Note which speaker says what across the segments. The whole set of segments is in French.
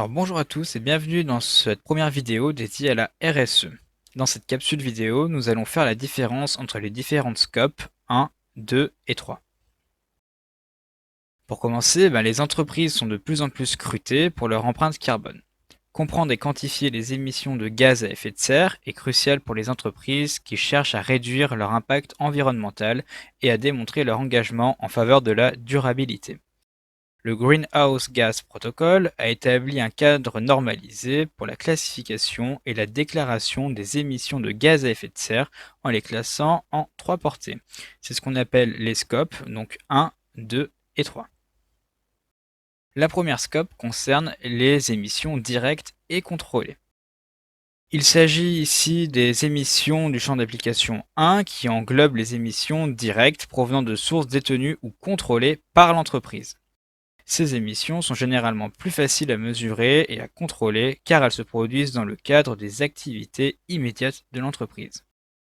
Speaker 1: Alors bonjour à tous et bienvenue dans cette première vidéo dédiée à la RSE. Dans cette capsule vidéo, nous allons faire la différence entre les différentes scopes 1, 2 et 3. Pour commencer, les entreprises sont de plus en plus scrutées pour leur empreinte carbone. Comprendre et quantifier les émissions de gaz à effet de serre est crucial pour les entreprises qui cherchent à réduire leur impact environnemental et à démontrer leur engagement en faveur de la durabilité. Le Greenhouse Gas Protocol a établi un cadre normalisé pour la classification et la déclaration des émissions de gaz à effet de serre en les classant en 3 portées. C'est ce qu'on appelle les scopes, donc 1, 2 et 3. La première scope concerne les émissions directes et contrôlées. Il s'agit ici des émissions du champ d'application 1 qui englobe les émissions directes provenant de sources détenues ou contrôlées par l'entreprise. Ces émissions sont généralement plus faciles à mesurer et à contrôler car elles se produisent dans le cadre des activités immédiates de l'entreprise.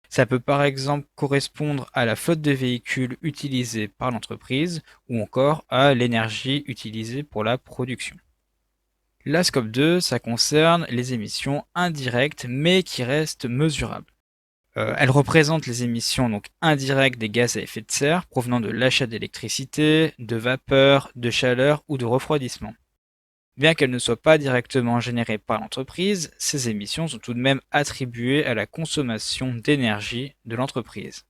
Speaker 1: Ça peut par exemple correspondre à la flotte de véhicules utilisés par l'entreprise ou encore à l'énergie utilisée pour la production. La scope 2, ça concerne les émissions indirectes mais qui restent mesurables. Elle représente les émissions donc indirectes des gaz à effet de serre provenant de l'achat d'électricité, de vapeur, de chaleur ou de refroidissement. Bien qu'elles ne soient pas directement générées par l'entreprise, ces émissions sont tout de même attribuées à la consommation d'énergie de l'entreprise.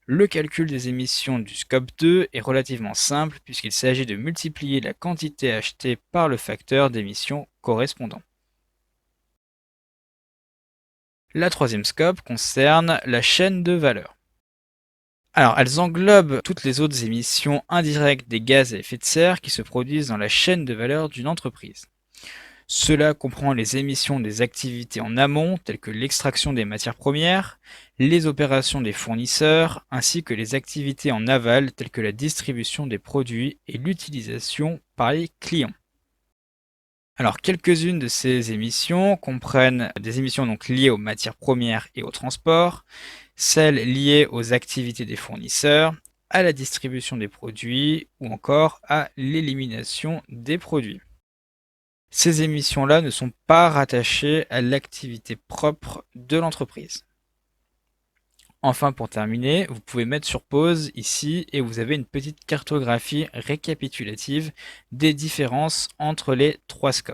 Speaker 1: Le calcul des émissions du scope 2 est relativement simple puisqu'il s'agit de multiplier la quantité achetée par le facteur d'émission correspondant. La troisième scope concerne la chaîne de valeur. Alors, elles englobent toutes les autres émissions indirectes des gaz à effet de serre qui se produisent dans la chaîne de valeur d'une entreprise. Cela comprend les émissions des activités en amont, telles que l'extraction des matières premières, les opérations des fournisseurs, ainsi que les activités en aval, telles que la distribution des produits et l'utilisation par les clients. Alors, quelques-unes de ces émissions comprennent des émissions donc liées aux matières premières et au transport, celles liées aux activités des fournisseurs, à la distribution des produits ou encore à l'élimination des produits. Ces émissions-là ne sont pas rattachées à l'activité propre de l'entreprise. Enfin, pour terminer, vous pouvez mettre sur pause ici et vous avez une petite cartographie récapitulative des différences entre les trois scopes.